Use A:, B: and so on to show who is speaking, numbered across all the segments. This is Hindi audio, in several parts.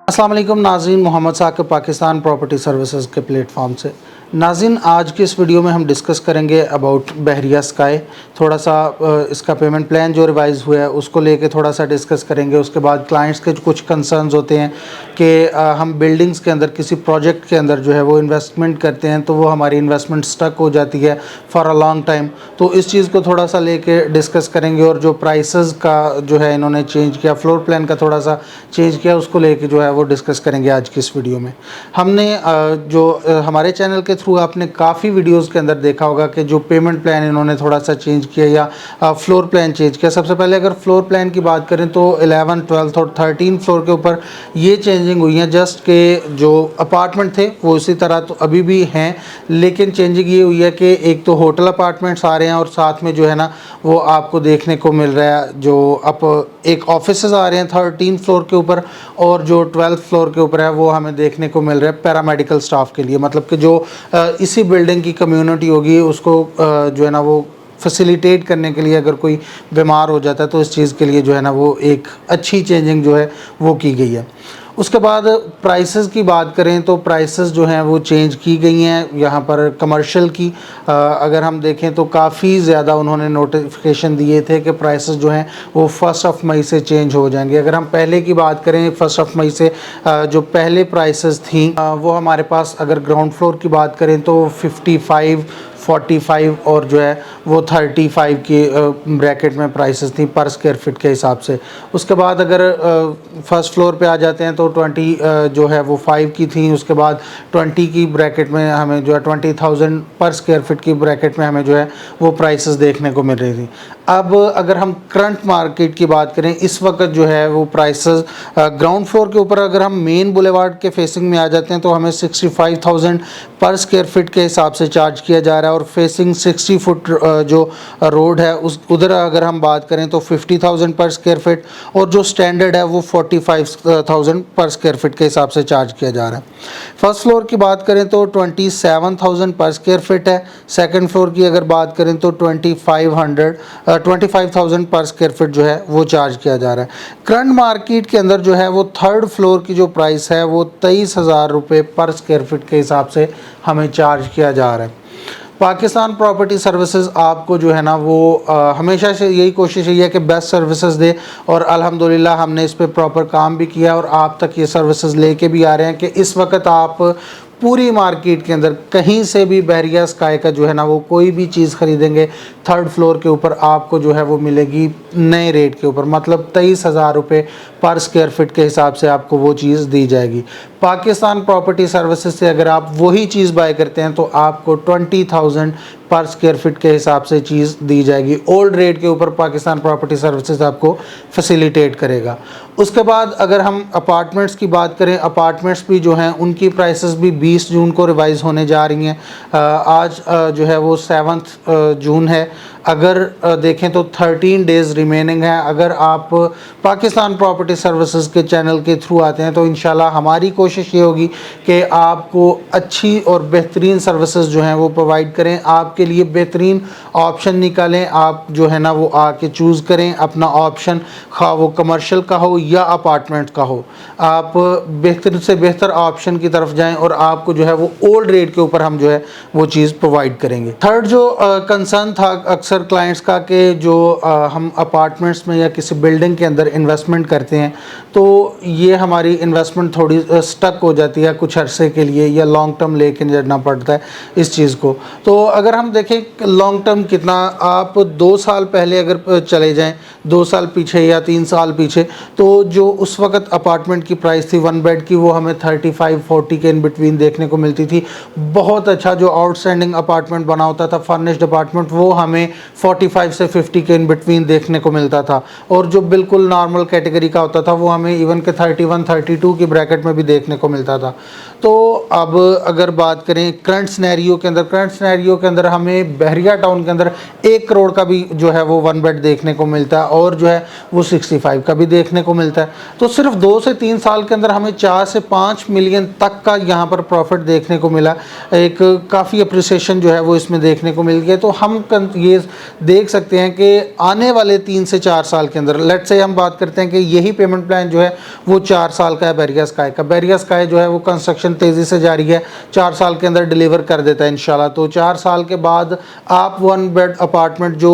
A: अस्सलाम वालेकुम नाज़रीन, मोहम्मद साकिब पाकिस्तान प्रॉपर्टी सर्विसेज के प्लेटफॉर्म से। नाज़रीन, आज की इस वीडियो में हम डिस्कस करेंगे अबाउट बहरिया स्काई। थोड़ा सा इसका पेमेंट प्लान जो रिवाइज़ हुआ है उसको लेके थोड़ा सा डिस्कस करेंगे। उसके बाद क्लाइंट्स के कुछ कंसर्न्स होते हैं कि हम बिल्डिंग्स के अंदर किसी प्रोजेक्ट के अंदर जो है वो इन्वेस्टमेंट करते हैं तो वो हमारी इन्वेस्टमेंट स्टक हो जाती है फॉर अ लॉन्ग टाइम। तो इस चीज़ को थोड़ा सा लेके डिस्कस करेंगे। और जो प्राइसेस का जो है इन्होंने चेंज किया, फ्लोर प्लान का थोड़ा सा चेंज किया, उसको लेके जो है वो डिस्कस करेंगे आज की इस वीडियो में। हमने हमारे चैनल के थ्रू आपने काफ़ी वीडियोस के अंदर देखा होगा कि जो पेमेंट प्लान इन्होंने थोड़ा सा चेंज किया या फ्लोर प्लान चेंज किया। सबसे पहले अगर फ्लोर प्लान की बात करें तो 11, 12 और 13 फ्लोर के ऊपर ये चेंजिंग हुई है। जस्ट के जो अपार्टमेंट थे वो इसी तरह तो अभी भी हैं, लेकिन चेंजिंग ये हुई है कि एक तो होटल अपार्टमेंट्स आ रहे हैं और साथ में जो है ना वो आपको देखने को मिल रहा है जो अब एक ऑफिसेज आ रहे हैं 13 फ्लोर के ऊपर, और जो 12th फ्लोर के ऊपर है वो हमें देखने को मिल रहा है पैरामेडिकल स्टाफ के लिए। मतलब कि जो इसी बिल्डिंग की कम्युनिटी होगी उसको जो है ना वो फैसिलिटेट करने के लिए अगर कोई बीमार हो जाता है तो इस चीज़ के लिए जो है ना वो एक अच्छी चेंजिंग जो है वो की गई है। उसके बाद प्राइसेस की बात करें तो प्राइसेस जो हैं वो चेंज की गई हैं। यहाँ पर कमर्शियल की अगर हम देखें तो काफ़ी ज़्यादा उन्होंने नोटिफिकेशन दिए थे कि प्राइसेस जो हैं वो 1 मई से चेंज हो जाएंगे। अगर हम पहले की बात करें 1 मई से जो पहले प्राइसेस थी वो हमारे पास अगर ग्राउंड फ्लोर की बात करें तो 55, 45 और जो है वो 35 की ब्रैकेट में प्राइसेस थी पर स्क्वायर फीट के हिसाब से। उसके बाद अगर फर्स्ट फ्लोर पे आ जाते हैं तो 20 जो है वो 5 की थी। उसके बाद 20 की ब्रैकेट में हमें जो है 20,000 पर स्क्वायर फीट की ब्रैकेट में हमें जो है वो प्राइसेस देखने को मिल रही थी। अब अगर हम करंट मार्केट की बात करें इस वक्त जो है वो प्राइसेस ग्राउंड फ्लोर के ऊपर अगर हम मेन बुलेवार्ड के फेसिंग में आ जाते हैं तो हमें 65,000 पर स्क्वायर फीट के हिसाब से चार्ज किया जा रहा है। और फेसिंग 60 फुट जो रोड है उस उधर अगर हम बात करें तो 50,000 पर स्क्वायर फीट, और जो स्टैंडर्ड है वो 45,000 पर स्क्वायर फीट के हिसाब से चार्ज किया जा रहा है। फर्स्ट फ्लोर की बात करें तो 27,000 पर स्क्वायर फीट है। सेकंड फ्लोर की अगर बात करें तो 25,000 पर स्क्वायर फीट जो है वो चार्ज किया जा रहा है। करंट मार्केट के अंदर जो है वो थर्ड फ्लोर की जो प्राइस है वो 23,000 रुपये पर स्क्वायर फीट के हिसाब से हमें चार्ज किया जा रहा है। पाकिस्तान प्रॉपर्टी सर्विसेज आपको जो है ना वो हमेशा से यही कोशिश है कि बेस्ट सर्विसेज दे, और अल्हम्दुलिल्लाह हमने इस पे प्रॉपर काम भी किया और आप तक ये सर्विसेज लेके भी आ रहे हैं कि इस वक्त आप पूरी मार्केट के अंदर कहीं से भी बहरिया स्काई का जो है ना वो कोई भी चीज़ ख़रीदेंगे थर्ड फ्लोर के ऊपर आपको जो है वो मिलेगी नए रेट के ऊपर, मतलब 23,000 रुपये पर स्क्वायर फीट के हिसाब से आपको वो चीज़ दी जाएगी। पाकिस्तान प्रॉपर्टी सर्विसेज से अगर आप वही चीज़ बाय करते हैं तो आपको 20,000 पर स्क्वायर फीट के हिसाब से चीज़ दी जाएगी। ओल्ड रेट के ऊपर पाकिस्तान प्रॉपर्टी सर्विसेज आपको फैसिलिटेट करेगा। उसके बाद अगर हम अपार्टमेंट्स की बात करें, अपार्टमेंट्स भी जो हैं उनकी प्राइसेस भी 20 जून को रिवाइज़ होने जा रही हैं। आज जो है वो 7 जून है। अगर देखें तो 13 डेज़ रिमेनिंग है। अगर आप पाकिस्तान प्रॉपर्टी सर्विसेज के चैनल के थ्रू आते हैं तो इंशाल्लाह हमारी कोशिश ये होगी कि आपको अच्छी और बेहतरीन सर्विसेज जो हैं वो प्रोवाइड करें, आपके लिए बेहतरीन ऑप्शन निकालें। आप जो है ना वो आके चूज़ करें अपना ऑप्शन, खा वो कमर्शियल का हो या अपार्टमेंट का हो। आप बेहतर से बेहतर ऑप्शन की तरफ जाएं और आपको जो है वो ओल्ड रेट के ऊपर हम जो है वो चीज़ प्रोवाइड करेंगे। थर्ड जो कंसर्न था अक्सर क्लाइंट्स का कि जो हम अपार्टमेंट्स में या किसी बिल्डिंग के अंदर इन्वेस्टमेंट करते हैं तो ये हमारी इन्वेस्टमेंट थोड़ी स्टक हो जाती है कुछ अरसे के लिए, या लॉन्ग टर्म लेके जाना पड़ता है इस चीज़ को। तो अगर हम देखें लॉन्ग टर्म कितना, आप 2 साल पहले अगर चले जाएं, 2 साल पीछे या 3 साल पीछे, तो जो उस वक्त अपार्टमेंट की प्राइस थी 1 बेड की वो हमें 35-40 के इन बिटवीन देखने को मिलती थी। बहुत अच्छा जो आउटस्टैंडिंग अपार्टमेंट बना होता था फर्निश्ड अपार्टमेंट वो हमें 45 से 50 के इन बिटवीन देखने को मिलता था, और जो बिल्कुल नॉर्मल कैटेगरी का होता था वो हमें इवन के 31-32 की ब्रैकेट में भी देखने को मिलता था। तो अब अगर बात करें करंट सिनेरियो के अंदर हमें बहरिया टाउन के अंदर 1 करोड़ का भी जो है वो 1 बेड देखने को मिलता है और जो है वो 65 का भी देखने को मिलता है। तो सिर्फ 2 से 3 साल के अंदर हमें 4 से 5 मिलियन तक का यहाँ पर प्रॉफिट देखने को मिला। एक काफ़ी अप्रिसिएशन जो है वो इसमें देखने को मिल गया। तो हम ये देख सकते हैं कि आने वाले 3 से 4 साल के अंदर, लेट से हम बात करते हैं कि यही पेमेंट प्लान जो है वो 4 साल का है बहरिया स्काई का। बहरिया स्काई जो है वो कंस्ट्रक्शन तेज़ी से जारी है, 4 साल के अंदर डिलीवर कर देता है इंशाल्लाह। तो 4 साल के बाद आप 1 बेड अपार्टमेंट जो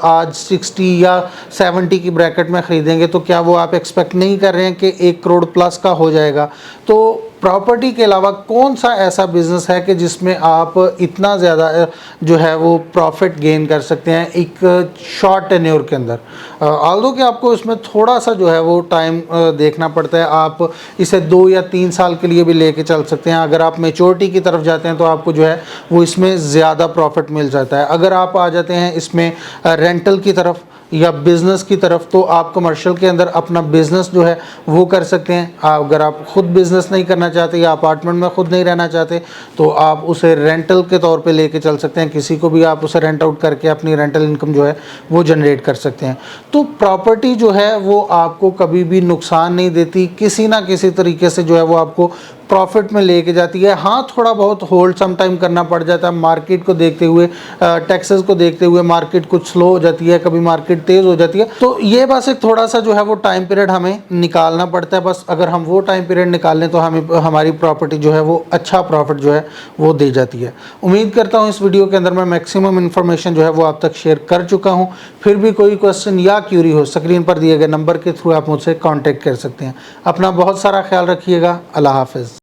A: आज 60 या 70 की ब्रैकेट में ख़रीदेंगे तो क्या वो आप एक्सपेक्ट नहीं कर रहे हैं कि 1 करोड़ प्लस का हो जाएगा। तो प्रॉपर्टी के अलावा कौन सा ऐसा बिज़नेस है कि जिसमें आप इतना ज़्यादा जो है वो प्रॉफिट गेन कर सकते हैं एक शॉर्ट टेन्योर के अंदर। ऑल्दो कि आपको इसमें थोड़ा सा जो है वो टाइम देखना पड़ता है, आप इसे 2 या 3 साल के लिए भी लेके चल सकते हैं। अगर आप मैच्योरिटी की तरफ जाते हैं तो आपको जो है वो इसमें ज़्यादा प्रॉफिट मिल जाता है। अगर आप आ जाते हैं इसमें रेंटल की तरफ या बिज़नेस की तरफ तो आप कमर्शियल के अंदर अपना बिज़नेस जो है वो कर सकते हैं। अगर आप खुद बिज़नेस नहीं करना चाहते या अपार्टमेंट में खुद नहीं रहना चाहते तो आप उसे रेंटल के तौर पे लेके चल सकते हैं। किसी को भी आप उसे रेंट आउट करके अपनी रेंटल इनकम जो है वो जनरेट कर सकते हैं। तो प्रॉपर्टी जो है वो आपको कभी भी नुकसान नहीं देती, किसी ना किसी तरीके से जो है वो आपको प्रॉफिट में लेके जाती है। हाँ, थोड़ा बहुत होल्ड सम टाइम करना पड़ जाता है मार्केट को देखते हुए, टैक्सेस को देखते हुए मार्केट कुछ स्लो हो जाती है, कभी मार्केट तेज़ हो जाती है। तो ये बस एक थोड़ा सा जो है वो टाइम पीरियड हमें निकालना पड़ता है। बस अगर हम वो टाइम पीरियड निकाल लें तो हमें हमारी प्रॉपर्टी जो है वो अच्छा प्रॉफिट जो है वो दे जाती है। उम्मीद करता हूँ इस वीडियो के अंदर मैं मैक्सिमम इन्फॉर्मेशन जो है वो आप तक शेयर कर चुका हूँ। फिर भी कोई क्वेश्चन या क्यूरी हो, स्क्रीन पर दिए गए नंबर के थ्रू आप मुझसे कॉन्टेक्ट कर सकते हैं। अपना बहुत सारा ख्याल रखिएगा। अल्लाह हाफिज़।